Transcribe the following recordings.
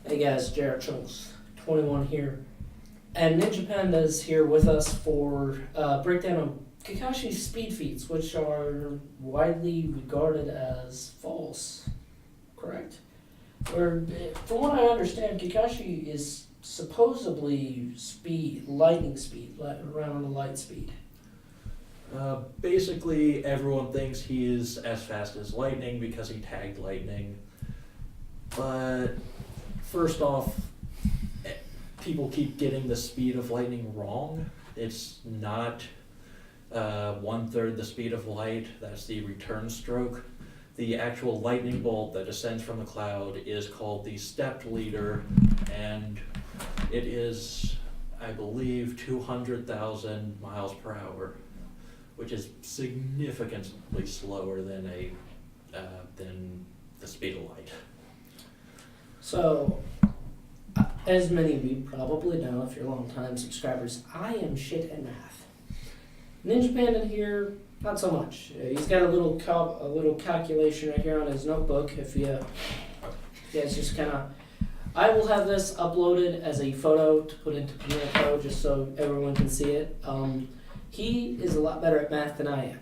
Hey guys, jrchunks21 here. And Ninja Panda is here with us for a breakdown of Kakashi's speed feats, which are widely regarded as false. Correct? Or, from what I understand, Kakashi is supposedly lightning speed, around the light speed. Basically, everyone thinks he is as fast as lightning because he tagged lightning. But first off, people keep getting the speed of lightning wrong. It's not 1/3 the speed of light. That's the return stroke. The actual lightning bolt that descends from the cloud is called the stepped leader, and it is, I believe, 200,000 miles per hour, which is significantly slower than than the speed of light. So, as many of you probably know, if you're long-time subscribers, I am shit at math. Ninja Panda here, not so much. He's got a little calculation right here on his notebook. If you guys just kind of, I will have this uploaded as a photo to put into Premiere Pro just so everyone can see it. He is a lot better at math than I am.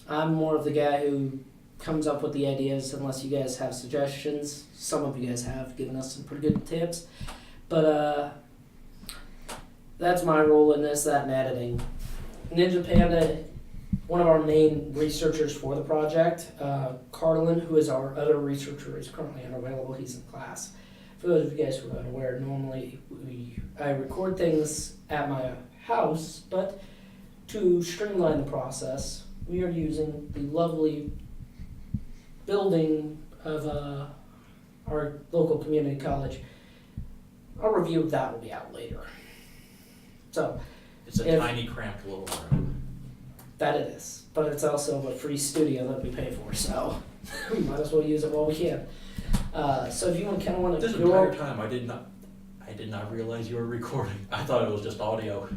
I'm more of the guy who comes up with the ideas unless you guys have suggestions. Some of you guys have given us some pretty good tips. But that's my role in this, that, and editing. Ninja Panda, one of our main researchers for the project, Carlin, who is our other researcher, is currently unavailable. He's in class. For those of you guys who are unaware, normally I record things at my house, but to streamline the process, we are using the lovely building of our local community college. A review of that will be out later. So It's a tiny, cramped little room. that it is, but it's also a free studio that we pay for, so we might as well use it while we can. So if you kind of want to This entire time, I did not realize you were recording. I thought it was just audio.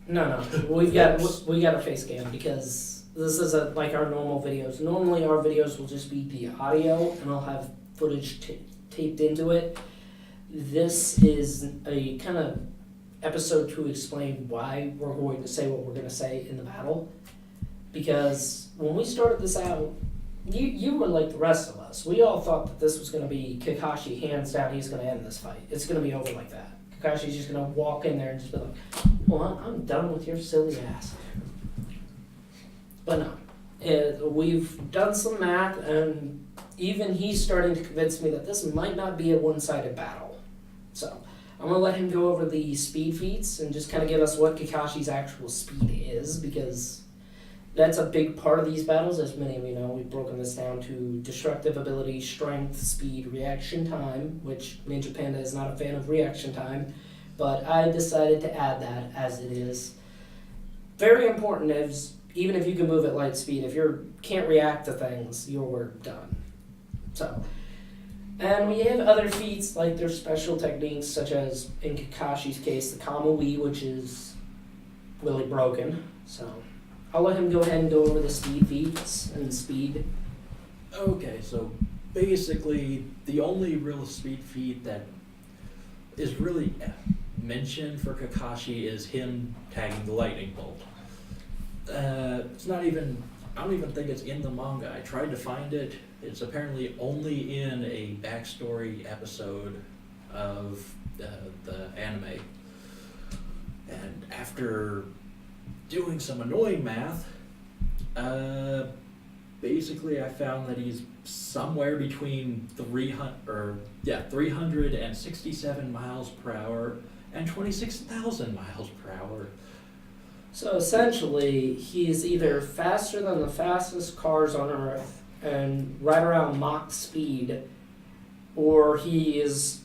No, we got a face cam because this isn't like our normal videos. Normally our videos will just be the audio and I'll have footage taped into it. This is a kind of episode to explain why we're going to say what we're going to say in the battle. Because when we started this out, you were like the rest of us. We all thought that this was going to be Kakashi, hands down, he's going to end this fight. It's going to be over like that. Kakashi's just going to walk in there and just be like, well, I'm done with your silly ass. But no, we've done some math, and even he's starting to convince me that this might not be a one-sided battle. So I'm going to let him go over the speed feats and just kind of give us what Kakashi's actual speed is, because that's a big part of these battles. As many of you know, we've broken this down to destructive ability, strength, speed, reaction time, which Ninja Panda is not a fan of reaction time, but I decided to add that as it is very important. Even if you can move at light speed, if you can't react to things, you're done. So, and we have other feats like their special techniques, such as in Kakashi's case, the Kamui, which is really broken. So I'll let him go ahead and go over the speed feats and speed. Okay, so basically the only real speed feat that is really mentioned for Kakashi is him tagging the lightning bolt. It's not even, I don't even think it's in the manga. I tried to find it. It's apparently only in a backstory episode of the anime. And after doing some annoying math, basically I found that he's somewhere between 367 miles per hour and 26,000 miles per hour. So essentially, he's either faster than the fastest cars on Earth and right around Mach speed, or he's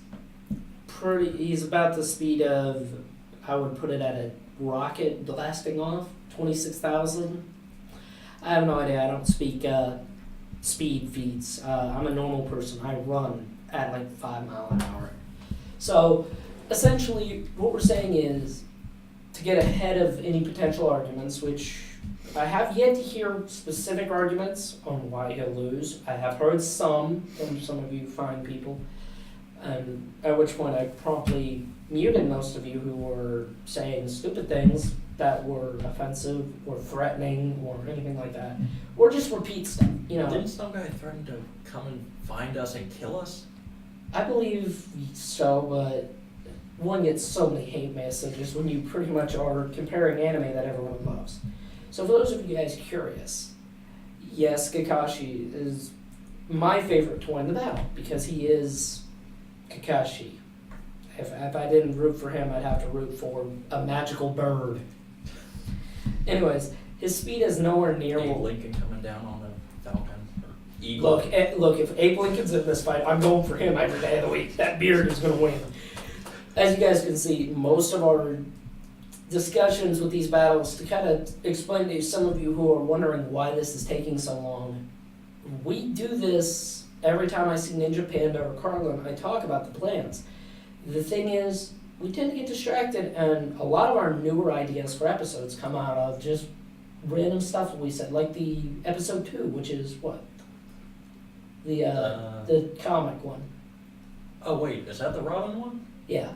about the speed of, I would put it at a rocket blasting off, 26,000. I have no idea. I don't speak speed feats. I'm a normal person. I run at like 5 miles an hour. So essentially, what we're saying is, to get ahead of any potential arguments, which I have yet to hear specific arguments on why he'll lose. I have heard some from some of you fine people. At which point I promptly muted most of you who were saying stupid things that were offensive or threatening or anything like that, or just repeat stuff. Didn't some guy threaten to come and find us and kill us? I believe so, but one gets so many hate messages when you pretty much are comparing anime that everyone loves. So for those of you guys curious, yes, Kakashi is my favorite to win the battle because he is Kakashi. If I didn't root for him, I'd have to root for a magical bird. Anyways, his speed is nowhere near Abe Lincoln coming down on a falcon or eagle. Look, if Abe Lincoln's in this fight, I'm going for him every day of the week. That beard is going to win. As you guys can see, most of our discussions with these battles, to kind of explain to some of you who are wondering why this is taking so long, we do this every time I see Ninja Panda or Carlin, I talk about the plans. The thing is, we tend to get distracted, and a lot of our newer ideas for episodes come out of just random stuff we said, like the episode 2, which is what? The comic one. Oh wait, is that the Robin one? Yeah.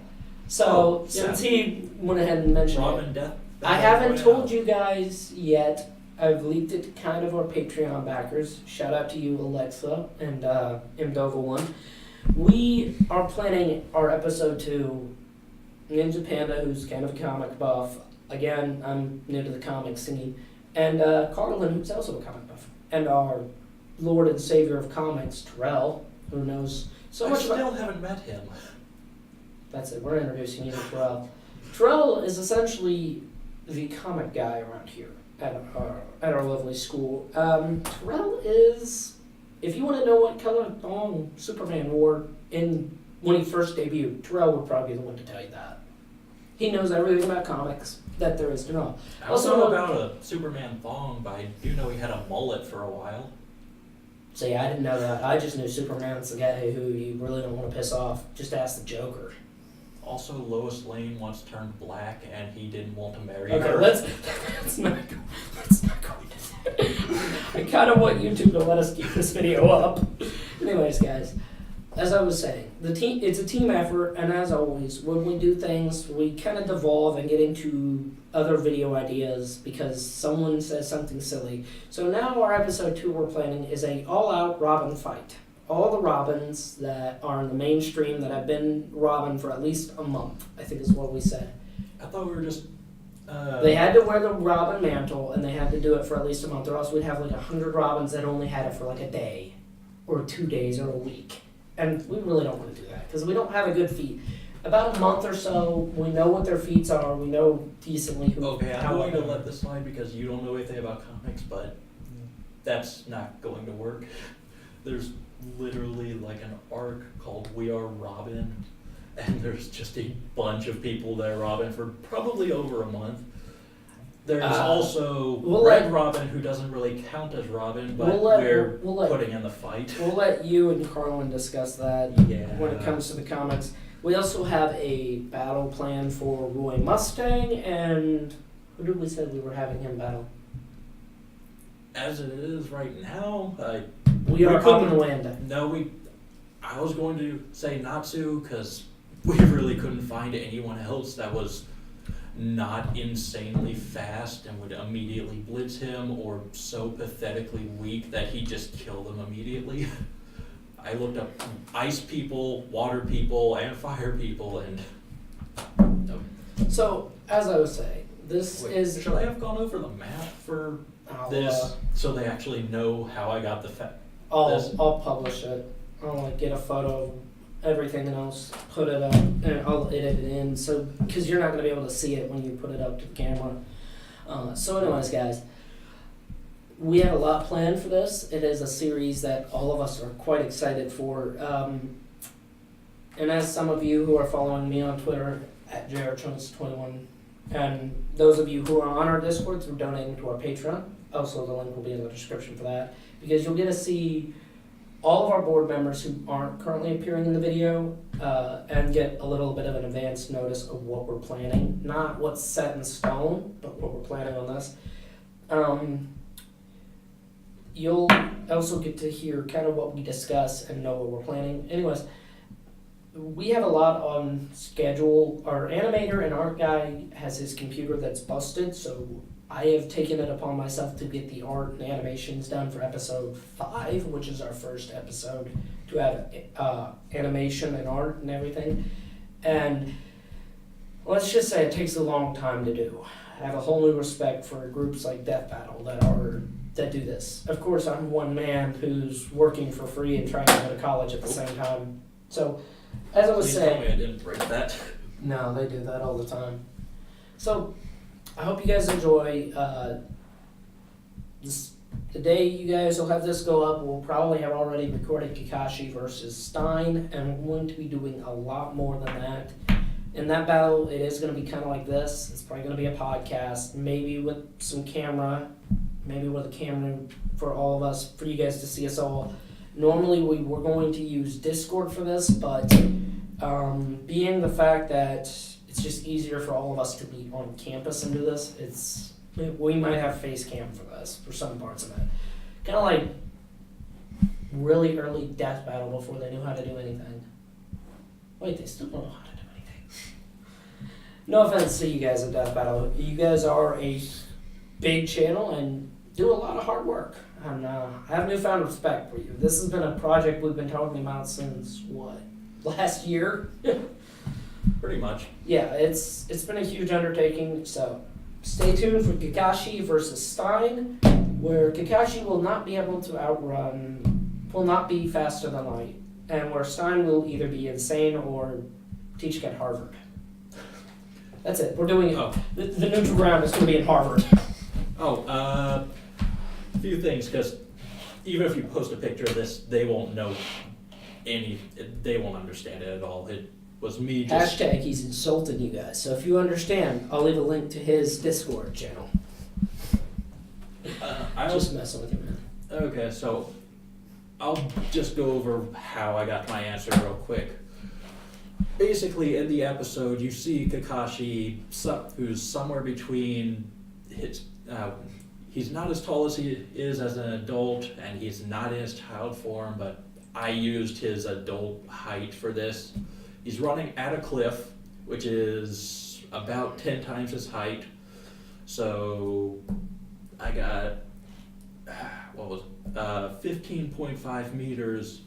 So, since he went ahead and mentioned Robin it, Death. I haven't told you guys yet. I've leaked it to kind of our Patreon backers. Shout out to you, Alexa and Imdova1. We are planning our episode 2. Ninja Panda, who's kind of a comic buff. Again, I'm new to the comic scene. And Carlin, who's also a comic buff. And our Lord and Savior of comics, Terrell, who knows so much about... I still haven't met him. That's it, we're introducing you to Terrell. Terrell is essentially the comic guy around here at our lovely school. Terrell is, if you want to know what color thong Superman wore when he first debuted, Terrell would probably be the one to tell you that. He knows everything about comics that there is to know. I also know about a Superman thong, but I do know he had a mullet for a while. See, I didn't know that. I just knew Superman's the guy who you really don't want to piss off. Just ask the Joker. Also, Lois Lane once turned black, and he didn't want to marry Okay, her. let's not go into that. I kind of want YouTube to let us keep this video up. Anyways, guys, as I was saying, it's a team effort, and as always, when we do things, we kind of devolve and get into other video ideas because someone says something silly. So now our episode 2 we're planning is a all-out Robin fight. All the Robins that are in the mainstream that have been Robin for at least a month, I think is what we said. I thought we were just... They had to wear the Robin mantle, and they had to do it for at least a month, or else we'd have like 100 Robins that only had it for like a day, or 2 days, or a week. And we really don't want to do that, because we don't have a good feat. About a month or so, we know what their feats are, we know decently who... Okay, I'm going to let this slide because you don't know anything about comics, but that's not going to work. There's literally like an arc called We Are Robin, and there's just a bunch of people that are Robin for probably over a month. There's also Red Robin, who doesn't really count as Robin, but we're putting in the fight. We'll let you and Carlin discuss that when it comes to the comics. We also have a battle plan for Roy Mustang, and who did we say we were having him battle? As it is right now, we are up and landing. No, I was going to say Natsu because we really couldn't find anyone else that was not insanely fast and would immediately blitz him, or so pathetically weak that he'd just kill them immediately. I looked up ice people, water people, and fire people, and... So, as I was saying, is... Should I have gone over the map for this, so they actually know how I got the I'll publish it. I'll get a photo of everything and I'll put it up and I'll edit it in, so because you're not going to be able to see it when you put it up to the camera. So anyways, guys, we have a lot planned for this. It is a series that all of us are quite excited for. And as some of you who are following me on Twitter at jrchunks21, and those of you who are on our Discord through donating to our Patreon, also the link will be in the description for that, because you'll get to see all of our board members who aren't currently appearing in the video and get a little bit of an advance notice of what we're planning. Not what's set in stone, but what we're planning on this. You'll also get to hear kind of what we discuss and know what we're planning. Anyways, we have a lot on schedule. Our animator and art guy has his computer that's busted, so I have taken it upon myself to get the art and animations done for episode 5, which is our first episode, to have animation and art and everything. And let's just say it takes a long time to do. I have a whole new respect for groups like Death Battle that do this. Of course, I'm one man who's working for free and trying to go to college at the same time. So, as I was Please tell me I saying, didn't break that. no, they do that all the time. So, I hope you guys enjoy the day you guys will have this go up. We'll probably have already recorded Kakashi versus Stein, and we're going to be doing a lot more than that. In that battle, it is going to be kind of like this. It's probably going to be a podcast, maybe with some camera, maybe with a camera for all of us, for you guys to see us all. Normally, we were going to use Discord for this, but being the fact that it's just easier for all of us to be on campus and do this, we might have face cam for this, for some parts of it. Kind of like really early Death Battle before they knew how to do anything. Wait, they still don't know how to do anything. No offense to you guys at Death Battle. You guys are a big channel and do a lot of hard work. And I have newfound respect for you. This has been a project we've been talking about since, last year? Pretty much. Yeah, it's been a huge undertaking, so stay tuned for Kakashi versus Stein, where Kakashi will not be able to will not be faster than light, and where Stein will either be insane or teaching at Harvard. That's it. We're doing it. Oh. The neutral ground is going to be in Harvard. A few things, because even if you post a picture of this, they won't know they won't understand it at all. It was me just... Hashtag he's insulting you guys. So if you understand, I'll leave a link to his Discord channel. Just messing with you, man. Okay, so I'll just go over how I got my answer real quick. Basically, in the episode, you see Kakashi, who's somewhere between he's not as tall as he is as an adult, and he's not in his child form, but I used his adult height for this. He's running at a cliff, which is about 10 times his height. So I got 15.5 meters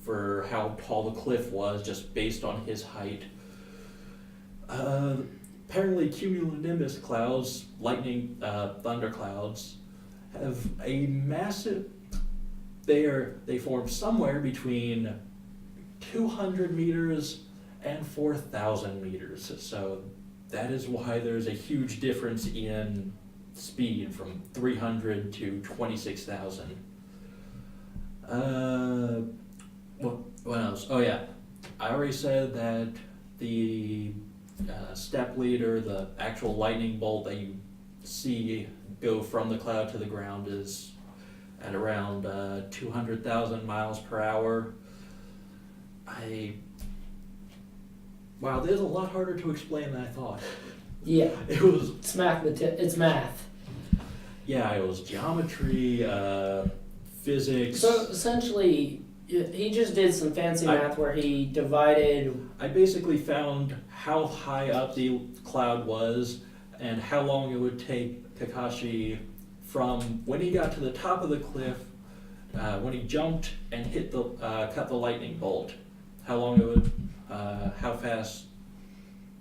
for how tall the cliff was, just based on his height. Apparently cumulonimbus clouds, lightning thunderclouds, have a massive... They form somewhere between 200 meters and 4,000 meters. So that is why there's a huge difference in speed from 300 to 26,000. What else? Oh yeah, I already said that the step leader, the actual lightning bolt that you see go from the cloud to the ground, is at around 200,000 miles per hour. Wow, this is a lot harder to explain than I thought. Yeah. It's math. Yeah, it was geometry, physics. So essentially, he just did some fancy math where he divided... I basically found how high up the cloud was and how long it would take Kakashi from when he got to the top of the cliff, when he jumped and hit cut the lightning bolt, how long it would, how fast...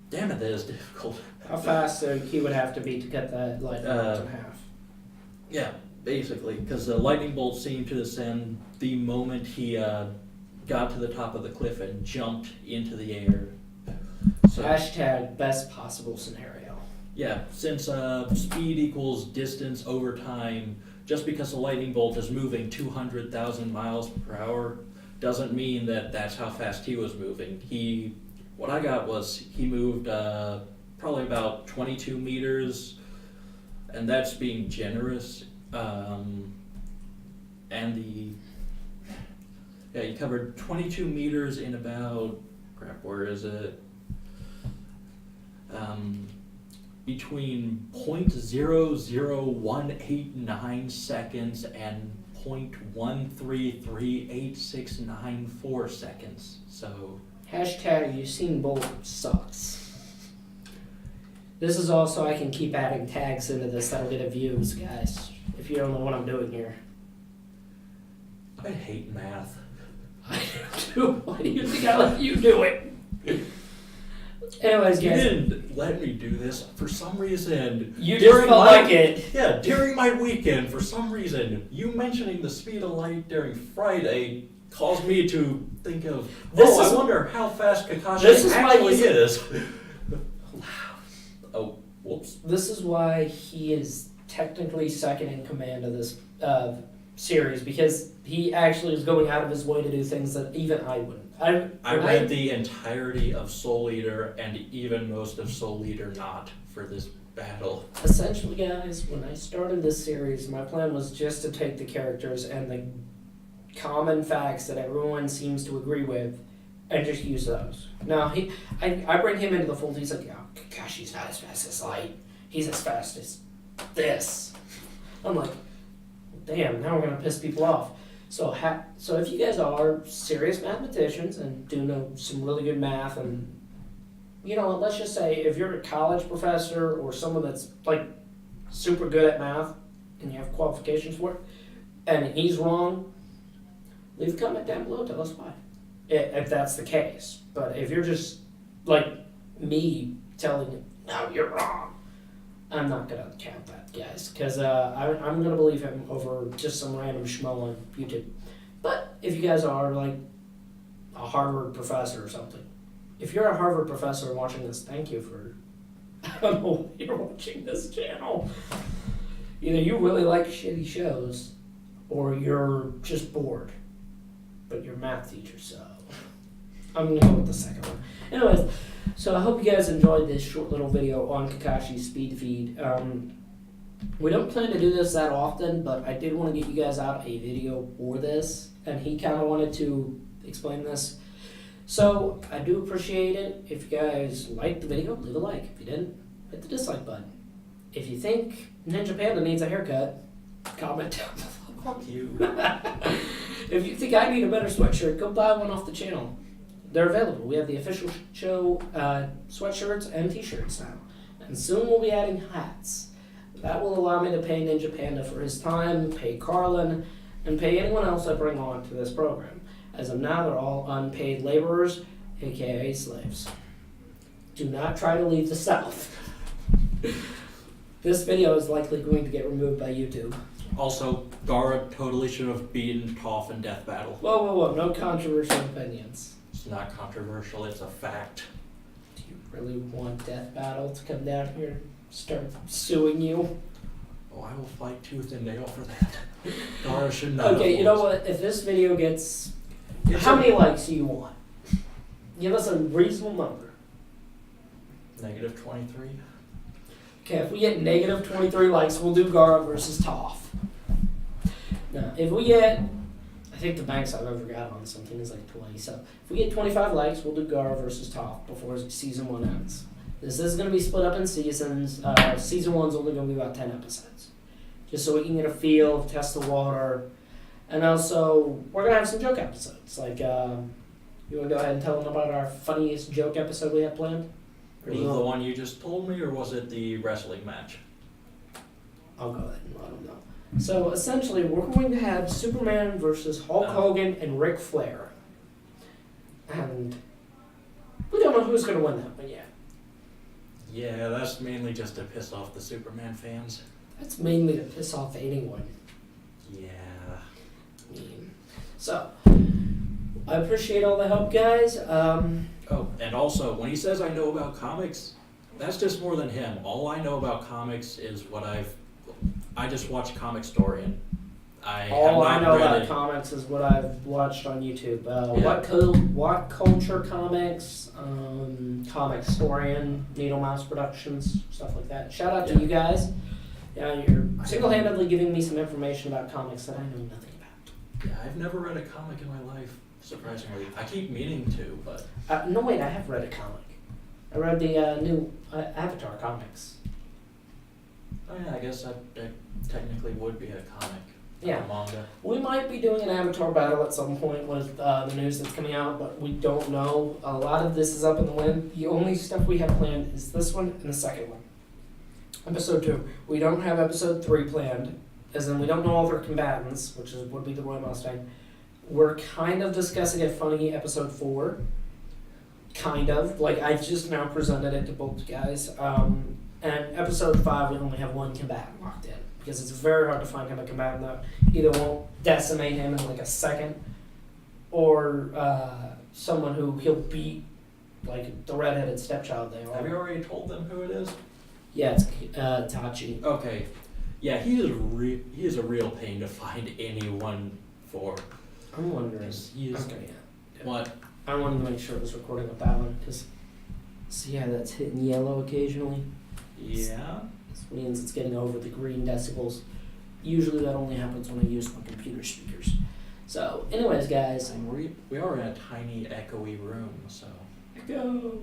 Damn it, that is difficult. How fast he would have to be to cut that lightning bolt in half. Yeah, basically, because the lightning bolt seemed to descend the moment he got to the top of the cliff and jumped into the air. So, hashtag best possible scenario. Yeah, since speed equals distance over time, just because the lightning bolt is moving 200,000 miles per hour doesn't mean that that's how fast he was moving. What I got was he moved probably about 22 meters, and that's being generous. He covered 22 meters in about, between 0.00189 seconds and 0.1338694 seconds. So Hashtag Usain Bolt sucks. This is also, I can keep adding tags into this that'll get a views, guys. If you don't know what I'm doing here. I hate math. I do. Why do you think I let you do it? Anyways, You guys. didn't let me do this for some reason. You just felt like it. Yeah, during my weekend, for some reason, you mentioning the speed of light during Friday caused me to think of, I wonder how fast Kakashi actually is. Oh, whoops. This is why he is technically second in command of this series, because he actually is going out of his way to do things that even I wouldn't. I read the entirety of Soul Eater and even most of Soul Eater not for this battle. Essentially, guys, when I started this series, my plan was just to take the characters and the common facts that everyone seems to agree with and just use those. Now, I bring him into the fold. He's like, oh, Kakashi's not as fast as Light. He's as fast as this. I'm like, damn, now we're going to piss people off. So if you guys are serious mathematicians and do know some really good math, and, you know, let's just say if you're a college professor or someone that's, like, super good at math and you have qualifications for it, and he's wrong, leave a comment down below, tell us why, if that's the case. But if you're just, like, me telling you, no, you're wrong, I'm not going to count that, guys, because I'm going to believe him over just some random schmo on YouTube. But if you guys are, like, a Harvard professor or something, if you're a Harvard professor watching this, thank you for, I don't know why you're watching this channel. Either you really like shitty shows, or you're just bored, but you're a math teacher, so I'm going to go with the second one. Anyways, so I hope you guys enjoyed this short little video on Kakashi's speed feed. We don't plan to do this that often, but I did want to get you guys out a video for this, and he kind of wanted to explain this. So I do appreciate it. If you guys liked the video, leave a like. If you didn't, hit the dislike button. If you think Ninja Panda needs a haircut, comment down below. Fuck you. If you think I need a better sweatshirt, go buy one off the channel. They're available. We have the official show sweatshirts and t-shirts now. And soon we'll be adding hats. That will allow me to pay Ninja Panda for his time, pay Carlin, and pay anyone else I bring on to this program. As of now, they're all unpaid laborers, aka slaves. Do not try to leave the South. This video is likely going to get removed by YouTube. Also, Gara totally should have beaten Toph in Death Battle. Whoa, no controversial opinions. It's not controversial, it's a fact. Do you really want Death Battle to come down here and start suing you? Oh, I will fight tooth and nail for that. Gara should not Okay, you know what? If this video gets... How many likes do you want? Give us a reasonable number. Negative 23. Okay, if we get negative 23 likes, we'll do Gara versus Toph. Now, if we get... I think the max I've ever got on something is like 20. So if we get 25 likes, we'll do Gara versus Toph before season 1 ends. This is going to be split up in seasons. Season 1's only going to be about 10 episodes. Just so we can get a feel, test the water. And also, we're going to have some joke episodes. Like, you want to go ahead and tell them about our funniest joke episode we have planned? Was it the one you just told me, or was it the wrestling match? I'll go ahead and let them know. So, essentially, we're going to have Superman versus Hulk Hogan and Ric Flair. And we don't know who's going to win that one yet. Yeah, that's mainly just to piss off the Superman fans. That's mainly to piss off anyone. Yeah. So, I appreciate all the help, guys. Oh, and also, when he says I know about comics, that's just more than him. All I know about comics is what I just watch Comicstorian. All I know about comics is what I've watched on YouTube. What Culture Comics, Comicstorian, Needle Mouse Productions, stuff like that. Shout out to you guys. You're single-handedly giving me some information about comics that I know nothing about. Yeah, I've never read a comic in my life, surprisingly. I keep meaning to, but... No, wait, I have read a comic. I read the new Avatar comics. Oh yeah, I guess that technically would be a comic. Yeah. manga. We might be doing an Avatar battle at some point with the news that's coming out, but we don't know. A lot of this is up in the wind. The only stuff we have planned is this one and the second one. Episode 2. We don't have episode 3 planned, as in we don't know all their combatants, which would be the Roy Mustang. We're kind of discussing a funny episode 4. Kind of. Like, I just now presented it to both guys. And episode 5, we only have one combatant locked in. Because it's very hard to find him a combatant that either won't decimate him in like a second, or someone who he'll beat, like the redheaded stepchild they are. Have you already told them who it is? Yeah, it's Tachi. Okay. Yeah, he is a real pain to find anyone for. I'm wondering. He is, Okay, yeah. what? I wanted to make sure it was recording with that one, because see how that's hitting yellow occasionally? Yeah. This means it's getting over the green decibels. Usually that only happens when I use my computer speakers. So, anyways, guys. And we are in a tiny, echoey room, so. Echo.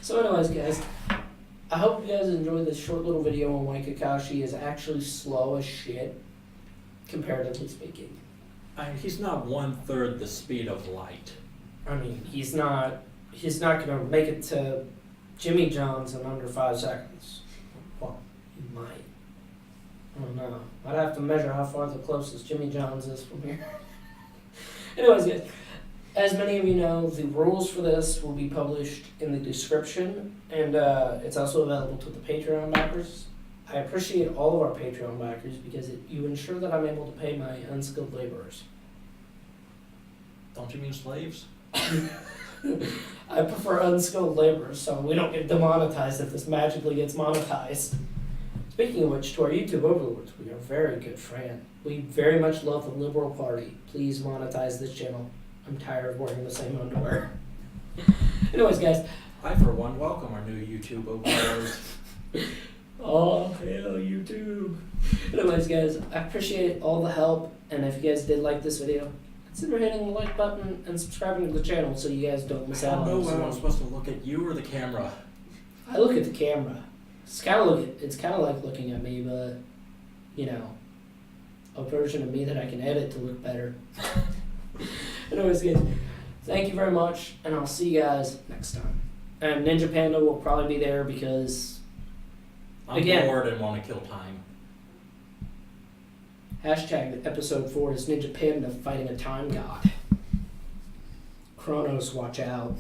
So, anyways, guys. I hope you guys enjoyed this short little video on why Kakashi is actually slow as shit, comparatively speaking. I mean, he's not 1/3 the speed of light. I mean, he's not gonna make it to Jimmy John's in under 5 seconds. Well, he might. I don't know. I'd have to measure how far the closest Jimmy John's is from here. Anyways, guys, as many of you know, the rules for this will be published in the description, and it's also available to the Patreon backers. I appreciate all of our Patreon backers because you ensure that I'm able to pay my unskilled laborers. Don't you mean slaves? I prefer unskilled laborers, so we don't get demonetized if this magically gets monetized. Speaking of which, to our YouTube overlords, we are very good friends. We very much love the Liberal Party. Please monetize this channel. I'm tired of wearing the same underwear. Anyways, guys. I, for one, welcome our new YouTube overlords. Oh, hell, YouTube. Anyways, guys, I appreciate all the help, and if you guys did like this video, consider hitting the like button and subscribing to the channel so you guys don't miss I out don't on know whether I'm this. supposed to look at you or the camera. I look at the camera. It's kind of like looking at me, but you know, a version of me that I can edit to look better. Anyways, guys, thank you very much, and I'll see you guys next time. And Ninja Panda will probably be there because I'm again, bored and want to kill time. hashtag episode 4 is Ninja Panda fighting a time god. Kronos, watch out.